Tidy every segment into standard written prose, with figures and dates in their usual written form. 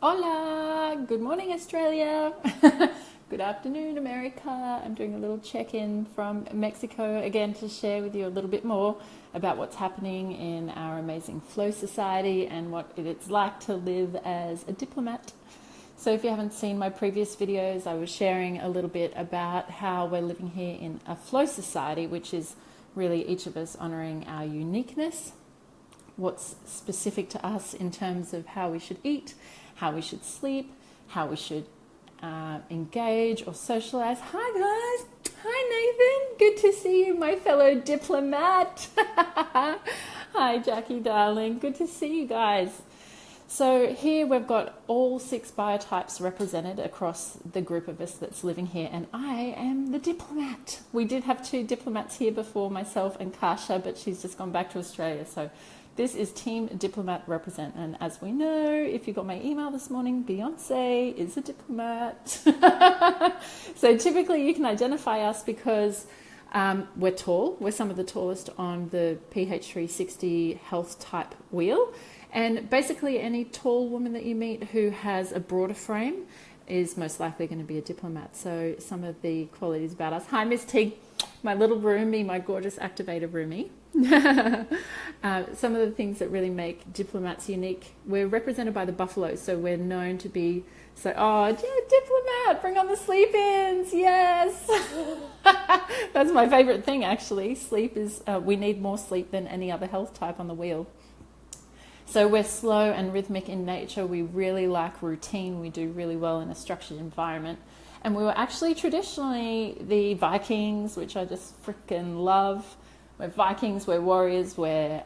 Hola, good morning Australia, good afternoon America. I'm doing a little check-in from Mexico again to share with you a little bit more about what's happening in our amazing Flow Society and what it's like to live as a diplomat. So if you haven't seen my previous videos, I was sharing a little bit about how we're living here in a Flow Society, which is really each of us honouring our uniqueness, what's specific to us in terms of how we should eat, how we should sleep, how we should engage or socialize. Hi guys, hi Nathan, good to see you, my fellow diplomat. Hi Jackie darling, good to see you guys. So here we've got all 6 biotypes represented across the group of us that's living here, and I am the diplomat. We did have 2 diplomats here before, myself and Kasha, but she's just gone back to Australia. So this is Team Diplomat Represent, and as we know, if you got my email this morning, Beyonce is a diplomat. So typically you can identify us because we're tall. We're some of the tallest on the PH360 health type wheel. And basically any tall woman that you meet who has a broader frame is most likely going to be a diplomat. So some of the qualities about us. Hi, Miss Tig, my little roomie, my gorgeous activator roomie. Some of the things that really make diplomats unique. We're represented by the buffalo, so we're known to be oh, yeah, diplomat, bring on the sleep-ins, yes. That's my favorite thing, actually. Sleep is, we need more sleep than any other health type on the wheel. So we're slow and rhythmic in nature. We really like routine. We do really well in a structured environment. And we were actually traditionally the Vikings, which I just freaking love. We're Vikings, we're warriors, we're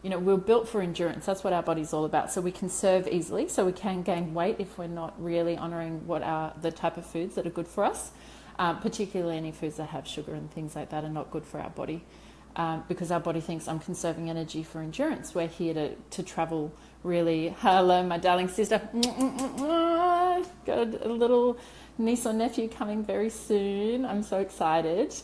built for endurance. That's what our body's all about. So we can serve easily, so we can gain weight if we're not really honouring what are the type of foods that are good for us, particularly any foods that have sugar and things like that are not good for our body. Because our body thinks I'm conserving energy for endurance. We're here to travel really. Hello, my darling sister. Got a little niece or nephew coming very soon. I'm so excited.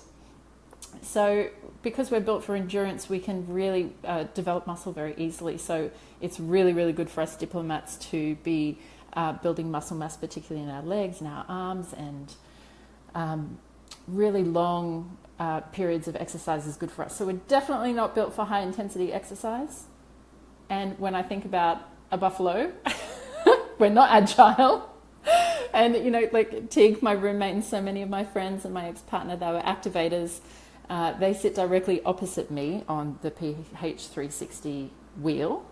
So because we're built for endurance, we can really develop muscle very easily. So it's really, really good for us diplomats to be building muscle mass, particularly in our legs and our arms, and really long periods of exercise is good for us. So we're definitely not built for high intensity exercise. And when I think about a buffalo, we're not agile. And like Tig, my roommate, and so many of my friends and my ex-partner, they were activators. They sit directly opposite me on the PH360 wheel.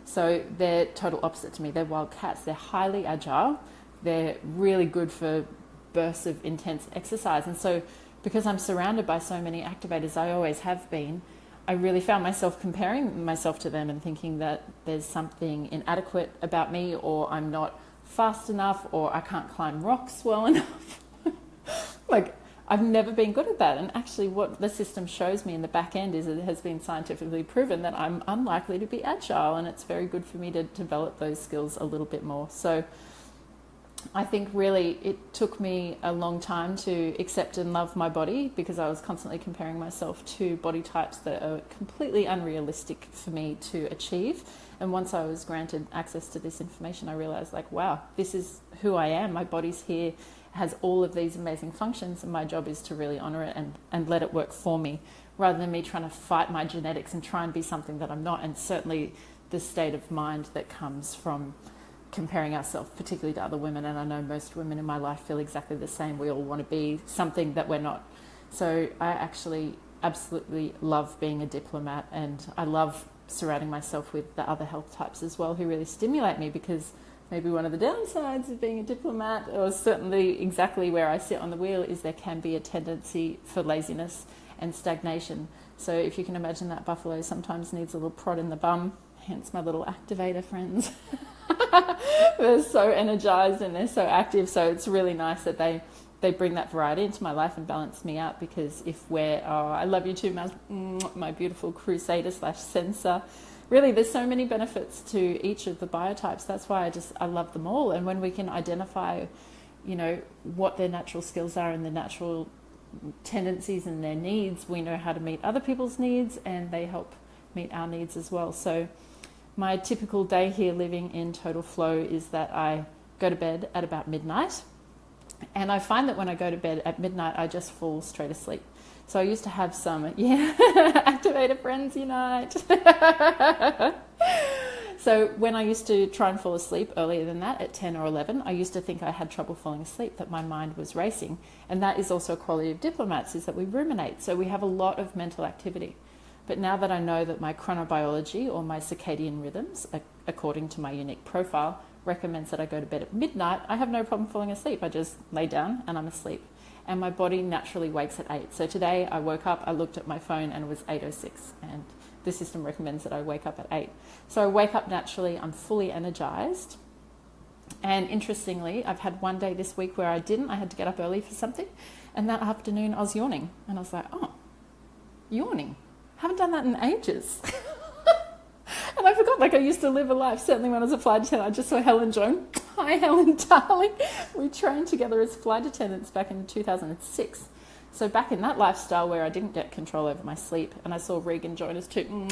So they're total opposite to me. They're wild cats. They're highly agile. They're really good for bursts of intense exercise. And so because I'm surrounded by so many activators, I always have been, I really found myself comparing myself to them and thinking that there's something inadequate about me, or I'm not fast enough, or I can't climb rocks well enough. Like, I've never been good at that. And actually what the system shows me in the back end is it has been scientifically proven that I'm unlikely to be agile, and it's very good for me to develop those skills a little bit more. So I think really it took me a long time to accept and love my body, because I was constantly comparing myself to body types that are completely unrealistic for me to achieve. And once I was granted access to this information, I realized, like, wow, this is who I am. My body's here, has all of these amazing functions, and my job is to really honor it and let it work for me, rather than me trying to fight my genetics and try and be something that I'm not. And certainly the state of mind that comes from comparing ourselves, particularly to other women, and I know most women in my life feel exactly the same. We all want to be something that we're not. So I actually absolutely love being a diplomat, and I love surrounding myself with the other health types as well, who really stimulate me, because maybe one of the downsides of being a diplomat, or certainly exactly where I sit on the wheel, is there can be a tendency for laziness and stagnation. So if you can imagine, that buffalo sometimes needs a little prod in the bum, hence my little activator friends. They're so energized and they're so active, so it's really nice that they bring that variety into my life and balance me out. Because if I love you too, my beautiful crusader / sensor. Really, there's so many benefits to each of the biotypes. That's why I love them all. And when we can identify, what their natural skills are and the natural tendencies and their needs, we know how to meet other people's needs, and they help meet our needs as well. So My typical day here living in total flow is that I go to bed at about midnight. And I find that when I go to bed at midnight, I just fall straight asleep. So I used to have some, activator friends unite. So when I used to try and fall asleep earlier than that, at 10 or 11, I used to think I had trouble falling asleep, that my mind was racing. And that is also a quality of diplomats, is that we ruminate. So we have a lot of mental activity. But now that I know that my chronobiology, or my circadian rhythms, according to my unique profile, recommends that I go to bed at midnight, I have no problem falling asleep. I just lay down and I'm asleep. And my body naturally wakes at 8. So today I woke up, I looked at my phone and it was 8:06. And the system recommends that I wake up at 8. So I wake up naturally, I'm fully energized. And interestingly, I've had one day this week where I had to get up early for something. And that afternoon I was yawning. And I was like, oh, yawning. Haven't done that in ages. And I forgot, like I used to live a life, certainly when I was a flight attendant. I just saw Helen Joan. Hi, Helen, darling. We trained together as flight attendants back in 2006. So back in that lifestyle where I didn't get control over my sleep, and I saw Regan join us too.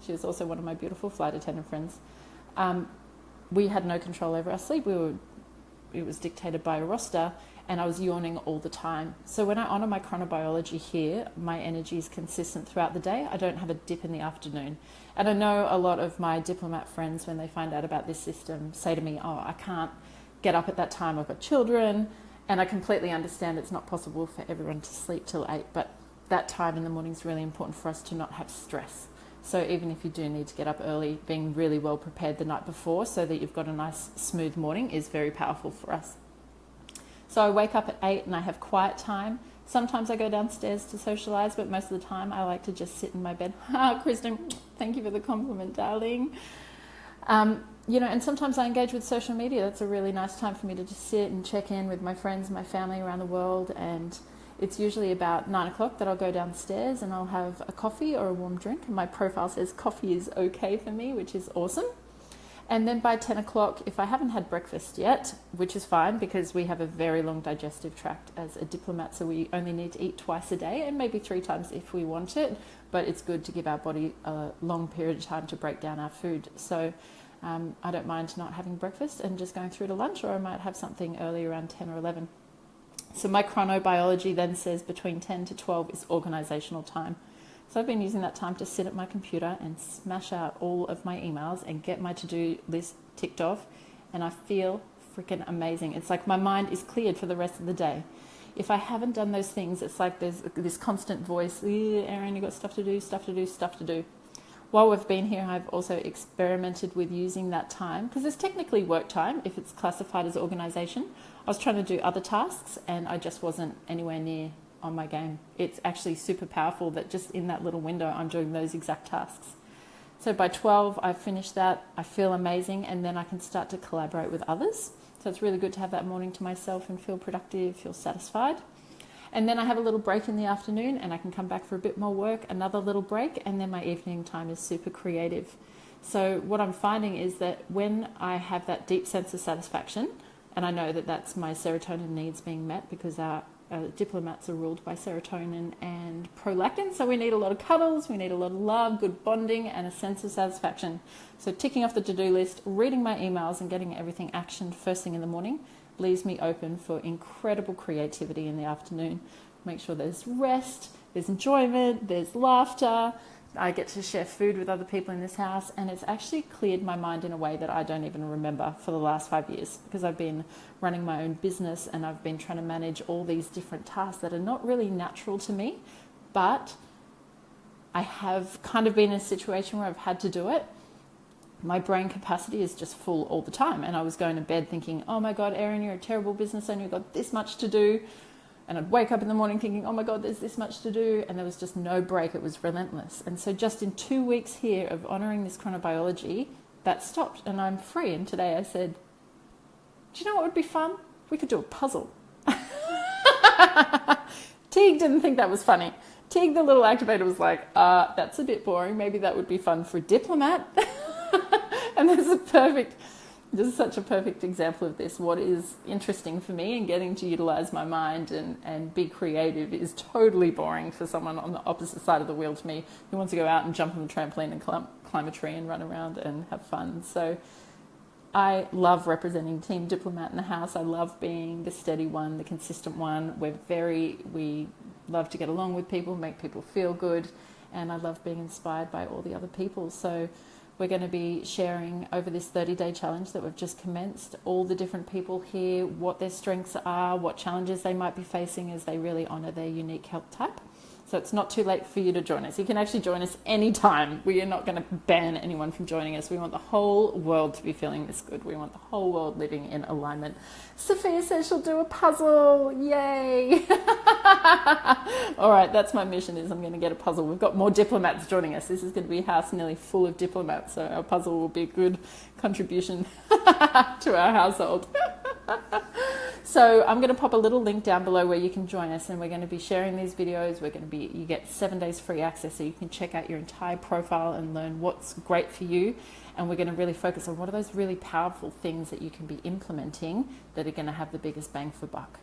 She was also one of my beautiful flight attendant friends. We had no control over our sleep. It was dictated by a roster, and I was yawning all the time. So when I honour my chronobiology here, my energy is consistent throughout the day. I don't have a dip in the afternoon. And I know a lot of my diplomat friends, when they find out about this system, say to me, oh, I can't get up at that time, I've got children. And I completely understand it's not possible for everyone to sleep till 8, but that time in the morning is really important for us to not have stress. So even if you do need to get up early, being really well prepared the night before so that you've got a nice smooth morning is very powerful for us. So I wake up at 8 and I have quiet time. Sometimes I go downstairs to socialise, but most of the time I like to just sit in my bed. Kristen, thank you for the compliment, darling. And sometimes I engage with social media. That's a really nice time for me to just sit and check in with my friends, my family around the world. And it's usually about 9 o'clock that I'll go downstairs and I'll have a coffee or a warm drink. And my profile says coffee is okay for me, which is awesome. And then by 10 o'clock, if I haven't had breakfast yet, which is fine because we have a very long digestive tract as a diplomat, so we only need to eat twice a day and maybe 3 times if we want it, but it's good to give our body a long period of time to break down our food. So I don't mind not having breakfast and just going through to lunch, or I might have something early around 10 or 11. So my chronobiology then says between 10 to 12 is organizational time. So I've been using that time to sit at my computer and smash out all of my emails and get my to-do list ticked off, and I feel freaking amazing. It's like my mind is cleared for the rest of the day. If I haven't done those things, it's like there's this constant voice, Erin, you've got stuff to do, stuff to do, stuff to do. While we've been here, I've also experimented with using that time, because it's technically work time if it's classified as organisation. I was trying to do other tasks and I just wasn't anywhere near on my game. It's actually super powerful that just in that little window I'm doing those exact tasks. So by 12 I've finished that, I feel amazing, and then I can start to collaborate with others. So it's really good to have that morning to myself and feel productive, feel satisfied. And then I have a little break in the afternoon and I can come back for a bit more work, another little break, and then my evening time is super creative. So what I'm finding is that when I have that deep sense of satisfaction, and I know that that's my serotonin needs being met because our diplomats are ruled by serotonin and prolactin, so we need a lot of cuddles, we need a lot of love, good bonding, and a sense of satisfaction. So ticking off the to-do list, reading my emails and getting everything actioned first thing in the morning leaves me open for incredible creativity in the afternoon. Make sure there's rest, there's enjoyment, there's laughter. I get to share food with other people in this house, and it's actually cleared my mind in a way that I don't even remember for the last 5 years, because I've been running my own business and I've been trying to manage all these different tasks that are not really natural to me, but I have kind of been in a situation where I've had to do it. My brain capacity is just full all the time, and I was going to bed thinking, oh my God, Erin, you're a terrible business owner, you've got this much to do. And I'd wake up in the morning thinking, oh my God, there's this much to do. And there was just no break. It was relentless. And so just in 2 weeks here of honouring this chronobiology, that stopped and I'm free. And today I said, do you know what would be fun? We could do a puzzle. Teague didn't think that was funny. Teague, the little activator, was like, that's a bit boring. Maybe that would be fun for a diplomat. And there's a perfect Just such a perfect example of this. What is interesting for me and getting to utilize my mind and be creative is totally boring for someone on the opposite side of the wheel to me who wants to go out and jump on the trampoline and climb a tree and run around and have fun. So I love representing Team Diplomat in the house. I love being the steady one, the consistent one. We love to get along with people, make people feel good, and I love being inspired by all the other people. So we're going to be sharing over this 30-day challenge that we've just commenced, all the different people here, what their strengths are, what challenges they might be facing as they really honour their unique health type. So it's not too late for you to join us. You can actually join us anytime. We are not going to ban anyone from joining us. We want the whole world to be feeling this good. We want the whole world living in alignment. Sophia says she'll do a puzzle. Yay. All right, that's my mission, is I'm going to get a puzzle. We've got more diplomats joining us. This is going to be a house nearly full of diplomats. So our puzzle will be a good contribution to our household. So I'm going to pop a little link down below where you can join us, and we're going to be sharing these videos. You get 7 days free access, so you can check out your entire profile and learn what's great for you. And we're going to really focus on what are those really powerful things that you can be implementing that are going to have the biggest bang for buck.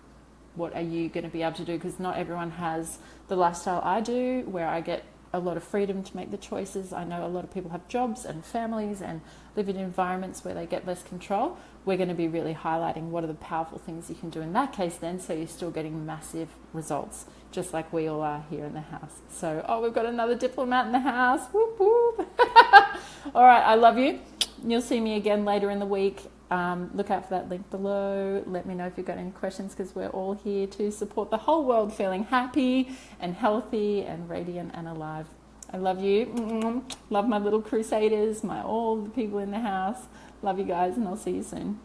What are you going to be able to do? Because not everyone has the lifestyle I do, where I get a lot of freedom to make the choices. I know a lot of people have jobs and families and live in environments where they get less control. We're going to be really highlighting what are the powerful things you can do in that case then, so you're still getting massive results, just like we all are here in the house. So, we've got another diplomat in the house. Whoop, whoop. All right, I love you. You'll see me again later in the week. Look out for that link below. Let me know if you've got any questions, because we're all here to support the whole world feeling happy and healthy and radiant and alive. I love you. Love my little crusaders, all the people in the house. Love you guys, and I'll see you soon.